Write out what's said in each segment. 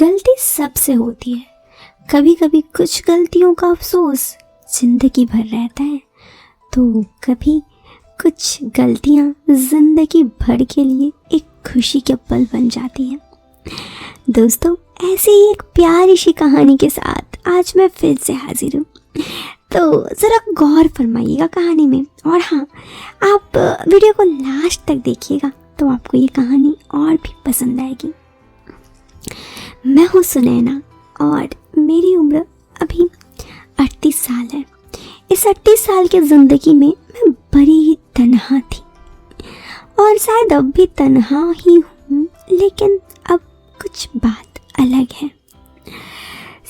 गलती सबसे होती है। कभी कभी कुछ गलतियों का अफसोस जिंदगी भर रहता है, तो कभी कुछ गलतियाँ जिंदगी भर के लिए एक खुशी के पल बन जाती हैं। दोस्तों, ऐसी ही एक प्यारी सी कहानी के साथ आज मैं फिर से हाजिर हूँ। तो ज़रा गौर फरमाइएगा कहानी में, और हाँ, आप वीडियो को लास्ट तक देखिएगा तो आपको ये कहानी और भी पसंद आएगी। मैं हूँ सुनैना और मेरी उम्र अभी 38 साल है। इस 38 साल की ज़िंदगी में मैं बड़ी ही तन्हा थी और शायद अब भी तन्हा ही हूँ, लेकिन अब कुछ बात अलग है।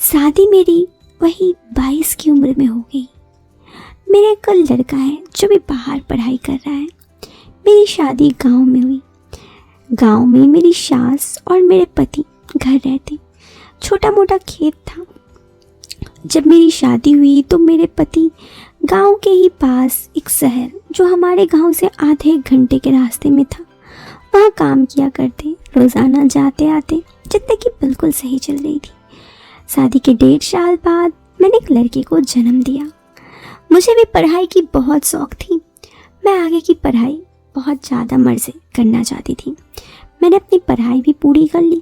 शादी मेरी वही 22 की उम्र में हो गई। मेरा एक लड़का है जो भी बाहर पढ़ाई कर रहा है। मेरी शादी गांव में हुई। गांव में मेरी सास और मेरे पति घर रहते। छोटा मोटा खेत था। जब मेरी शादी हुई तो मेरे पति गांव के ही पास एक शहर, जो हमारे गांव से आधे एक घंटे के रास्ते में था, वहाँ काम किया करते। रोज़ाना जाते आते जिंदगी बिल्कुल सही चल रही थी। शादी के 1.5 साल बाद मैंने एक लड़के को जन्म दिया। मुझे भी पढ़ाई की बहुत शौक़ थी। मैं आगे की पढ़ाई बहुत ज़्यादा मर्ज़ी करना चाहती थी। मैंने अपनी पढ़ाई भी पूरी कर ली।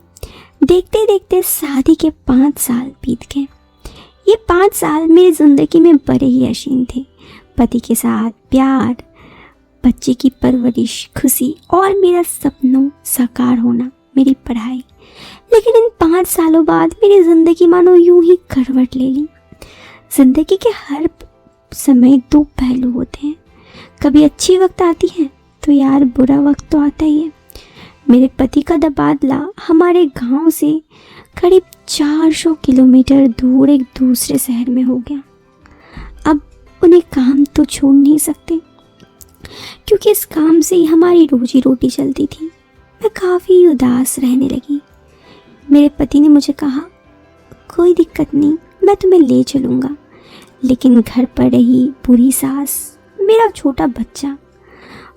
देखते देखते शादी के 5 साल बीत गए। ये 5 साल मेरी ज़िंदगी में बड़े ही हसीन थे। पति के साथ प्यार, बच्चे की परवरिश, खुशी और मेरा सपनों साकार होना, मेरी पढ़ाई। लेकिन इन 5 सालों बाद मेरी ज़िंदगी मानो यूं ही करवट ले ली। ज़िंदगी के हर समय 2 पहलू होते हैं। कभी अच्छी वक्त आती है तो यार बुरा वक्त तो आता ही है। मेरे पति का तबादला हमारे गांव से करीब 400 किलोमीटर दूर एक दूसरे शहर में हो गया। अब उन्हें काम तो छोड़ नहीं सकते, क्योंकि इस काम से ही हमारी रोजी रोटी चलती थी। मैं काफ़ी उदास रहने लगी। मेरे पति ने मुझे कहा, कोई दिक्कत नहीं, मैं तुम्हें ले चलूँगा। लेकिन घर पर रही बूढ़ी सास, मेरा छोटा बच्चा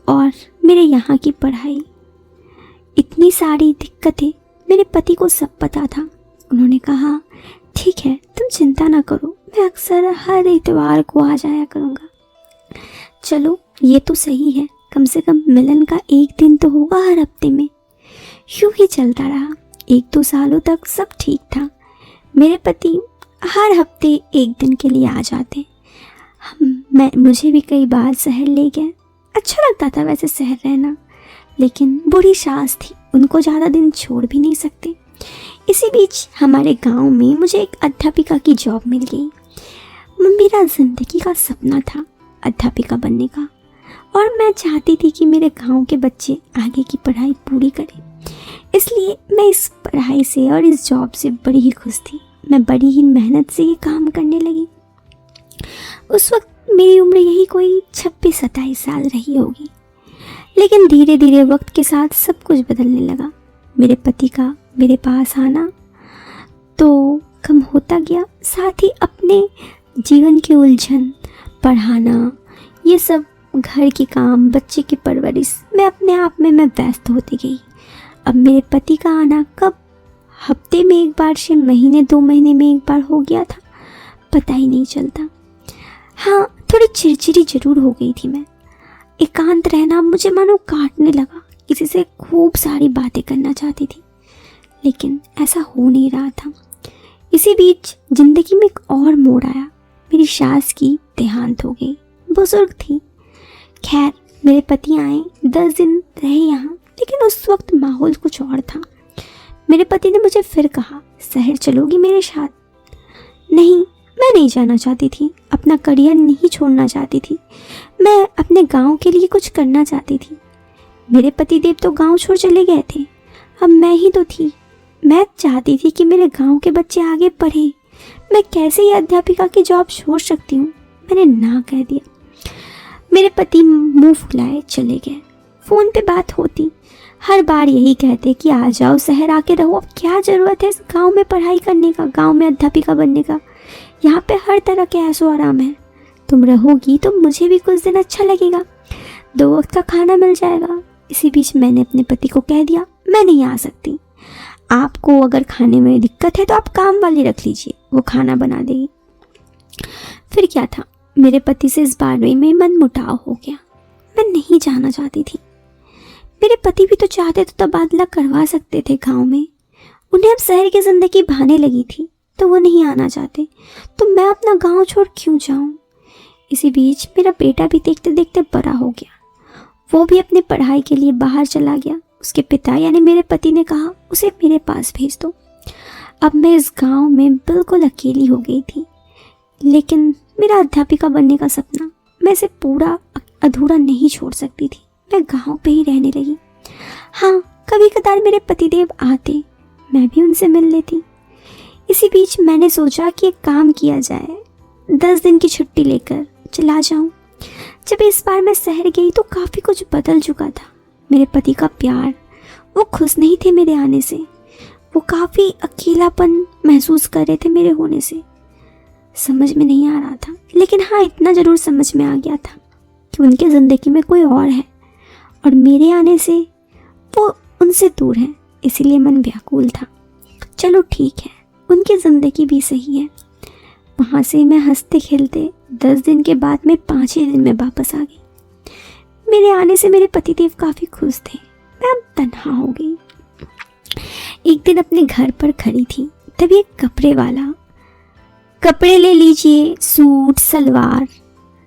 और मेरे यहाँ की पढ़ाई, इतनी सारी दिक्कतें मेरे पति को सब पता था। उन्होंने कहा, ठीक है, तुम चिंता ना करो, मैं अक्सर हर इतवार को आ जाया करूँगा। चलो, ये तो सही है, कम से कम मिलन का एक दिन तो होगा हर हफ्ते में। यूँ ही चलता रहा। 1-2 सालों तक सब ठीक था। मेरे पति हर हफ्ते एक दिन के लिए आ जाते। मुझे भी कई बार शहर ले गए। अच्छा लगता था वैसे शहर रहना, लेकिन बूढ़ी सास थी, उनको ज़्यादा दिन छोड़ भी नहीं सकते। इसी बीच हमारे गांव में मुझे एक अध्यापिका की जॉब मिल गई। मेरा ज़िंदगी का सपना था अध्यापिका बनने का, और मैं चाहती थी कि मेरे गांव के बच्चे आगे की पढ़ाई पूरी करें। इसलिए मैं इस पढ़ाई से और इस जॉब से बड़ी ही खुश थी। मैं बड़ी ही मेहनत से ये काम करने लगी। उस वक्त मेरी उम्र यही कोई 26-27 साल रही होगी। लेकिन धीरे धीरे वक्त के साथ सब कुछ बदलने लगा। मेरे पति का मेरे पास आना तो कम होता गया, साथ ही अपने जीवन की उलझन, पढ़ाना, ये सब घर के काम, बच्चे की परवरिश में अपने आप में मैं व्यस्त होती गई। अब मेरे पति का आना कब हफ्ते में एक बार से महीने 2 महीने में एक बार हो गया था, पता ही नहीं चलता। हाँ, थोड़ी चिड़चिड़ी जरूर हो गई थी मैं। एकांत रहना मुझे मानो काटने लगा। किसी से खूब सारी बातें करना चाहती थी, लेकिन ऐसा हो नहीं रहा था। इसी बीच जिंदगी में एक और मोड़ आया। मेरी सास की देहांत हो गई। बुजुर्ग थी। खैर, मेरे पति आए, 10 दिन रहे यहाँ, लेकिन उस वक्त माहौल कुछ और था। मेरे पति ने मुझे फिर कहा, शहर चलोगी मेरे साथ? नहीं, मैं नहीं जाना चाहती थी। अपना करियर नहीं छोड़ना चाहती थी। मैं अपने गांव के लिए कुछ करना चाहती थी। मेरे पतिदेव तो गांव छोड़ चले गए थे, अब मैं ही तो थी। मैं चाहती थी कि मेरे गांव के बच्चे आगे पढ़ें। मैं कैसे ये अध्यापिका की जॉब छोड़ सकती हूँ? मैंने ना कह दिया। मेरे पति मुंह फुलाए चले गए। फ़ोन पे बात होती, हर बार यही कहते कि आ जाओ, शहर आके रहो। अब क्या ज़रूरत है इस गांव में पढ़ाई करने का, गांव में अध्यापिका बनने का? यहाँ पे हर तरह के ऐशो आराम है। तुम रहोगी तो मुझे भी कुछ दिन अच्छा लगेगा, 2 वक्त का खाना मिल जाएगा। इसी बीच मैंने अपने पति को कह दिया, मैं नहीं आ सकती। आपको अगर खाने में दिक्कत है तो आप काम वाली रख लीजिए, वो खाना बना देगी। फिर क्या था, मेरे पति से इस बारे में मनमुटाव हो गया। मैं नहीं जाना चाहती थी। मेरे पति भी तो चाहते तो तबादला करवा सकते थे गांव में। उन्हें अब शहर की ज़िंदगी भाने लगी थी तो वो नहीं आना चाहते, तो मैं अपना गांव छोड़ क्यों जाऊं। इसी बीच मेरा बेटा भी देखते देखते बड़ा हो गया। वो भी अपनी पढ़ाई के लिए बाहर चला गया। उसके पिता यानी मेरे पति ने कहा उसे मेरे पास भेज दो। अब मैं इस गांव में बिल्कुल अकेली हो गई थी। लेकिन मेरा अध्यापिका बनने का सपना, मैं इसे पूरा अधूरा नहीं छोड़ सकती थी। मैं गांव पे ही रहने लगी। हाँ, कभी कदार मेरे पतिदेव आते, मैं भी उनसे मिल लेती। इसी बीच मैंने सोचा कि एक काम किया जाए, 10 दिन की छुट्टी लेकर चला जाऊं। जब इस बार मैं शहर गई तो काफ़ी कुछ बदल चुका था। मेरे पति का प्यार, वो खुश नहीं थे मेरे आने से। वो काफ़ी अकेलापन महसूस कर रहे थे मेरे होने से। समझ में नहीं आ रहा था, लेकिन हाँ, इतना ज़रूर समझ में आ गया था कि उनके ज़िंदगी में कोई और है और मेरे आने से वो उनसे दूर है। इसीलिए मन व्याकुल था। चलो ठीक है, उनकी ज़िंदगी भी सही है। वहाँ से मैं हंसते खेलते 10 दिन के बाद मैं 5 ही दिन में वापस आ गई। मेरे आने से मेरे पतिदेव काफ़ी खुश थे। मैं अब तन्हा हो गई। एक दिन अपने घर पर खड़ी थी, तभी एक कपड़े वाला, कपड़े ले लीजिए, सूट, सलवार,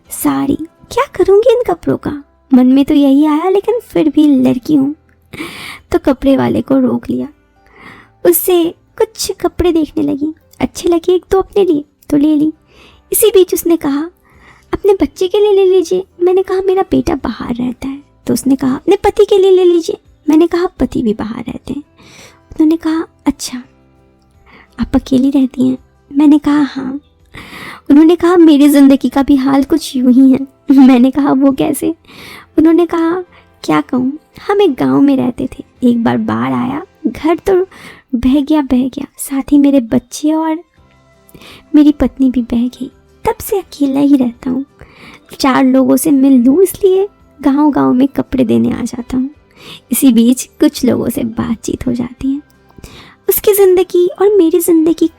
साड़ी, क्या करूँगी इन कपड़ों का, मन में तो यही आया। लेकिन फिर भी लड़की हूँ तो कपड़े वाले को रोक लिया। उससे कुछ कपड़े देखने लगी, अच्छे लगे, एक दो अपने लिए तो ले ली। इसी बीच उसने कहा अपने बच्चे के लिए ले लीजिए। मैंने कहा मेरा बेटा बाहर रहता है। तो उसने कहा अपने पति के लिए ले लीजिए। मैंने कहा पति भी बाहर रहते हैं। उन्होंने कहा अच्छा, आप अकेली रहती हैं। मैंने कहा हाँ। उन्होंने कहा मेरी ज़िंदगी का भी हाल कुछ यूं ही है। मैंने कहा वो कैसे। उन्होंने कहा क्या कहूँ, हम एक गांव में रहते थे, एक बार बाढ़ आया, घर तो बह गया, साथ ही मेरे बच्चे और मेरी पत्नी भी बह गई। तब से अकेला ही रहता हूँ। 4 लोगों से मिल लूँ, इसलिए गांव में कपड़े देने आ जाता हूँ। इसी बीच कुछ लोगों से बातचीत हो जाती है। उसकी ज़िंदगी और मेरी ज़िंदगी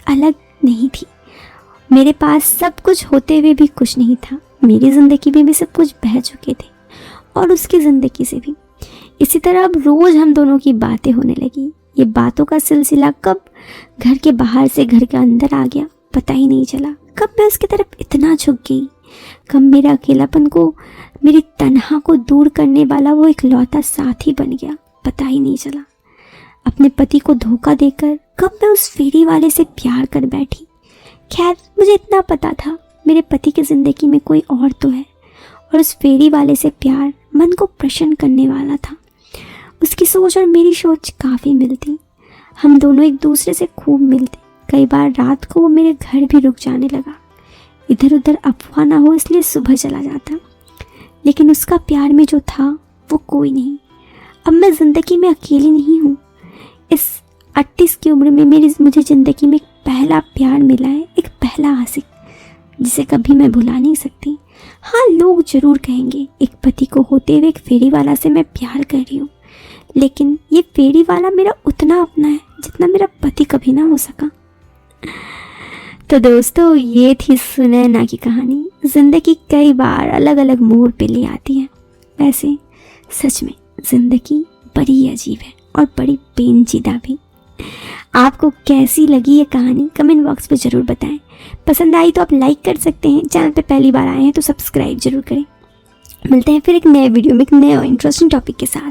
अलग नहीं थी। मेरे पास सब कुछ होते हुए भी कुछ नहीं था। मेरी ज़िंदगी में भी सब कुछ बह चुके थे और उसकी ज़िंदगी से भी। इसी तरह अब रोज़ हम दोनों की बातें होने लगी। ये बातों का सिलसिला कब घर के बाहर से घर के अंदर आ गया, पता ही नहीं चला। कब मैं उसकी तरफ इतना झुक गई, कब मेरे अकेलापन को, मेरी तन्हा को दूर करने वाला वो इकलौता साथी बन गया, पता ही नहीं चला। अपने पति को धोखा देकर कब मैं उस फेरी वाले से प्यार कर बैठी। खैर, मुझे इतना पता था मेरे पति की ज़िंदगी में कोई और तो है, और उस फेरी वाले से प्यार मन को प्रसन्न करने वाला था। उसकी सोच और मेरी सोच काफ़ी मिलती। हम दोनों एक दूसरे से खूब मिलते। कई बार रात को वो मेरे घर भी रुक जाने लगा। इधर उधर अफवाह ना हो इसलिए सुबह चला जाता। लेकिन उसका प्यार में जो था वो कोई नहीं। अब मैं ज़िंदगी में अकेली नहीं हूँ। इस 38 की उम्र में मुझे ज़िंदगी में एक पहला प्यार मिला है, एक पहला आशिक, जिसे कभी मैं भुला नहीं सकती। हाँ, लोग ज़रूर कहेंगे एक पति को होते हुए एक फेरी वाला से मैं प्यार कर रही हूँ, लेकिन ये फेरी वाला मेरा उतना अपना है जितना मेरा पति कभी ना हो सका। तो दोस्तों, ये थी सुनैना की कहानी। ज़िंदगी कई बार अलग अलग मोड़ पे ले आती है। वैसे सच में ज़िंदगी बड़ी अजीब है और बड़ी पेचीदा भी। आपको कैसी लगी ये कहानी कमेंट बॉक्स में ज़रूर बताएं। पसंद आई तो आप लाइक कर सकते हैं। चैनल पे पहली बार आए हैं तो सब्सक्राइब जरूर करें। मिलते हैं फिर एक नए वीडियो में एक नए और इंटरेस्टिंग टॉपिक के साथ।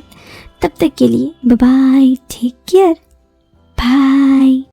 तब तक के लिए bye bye, take care, bye.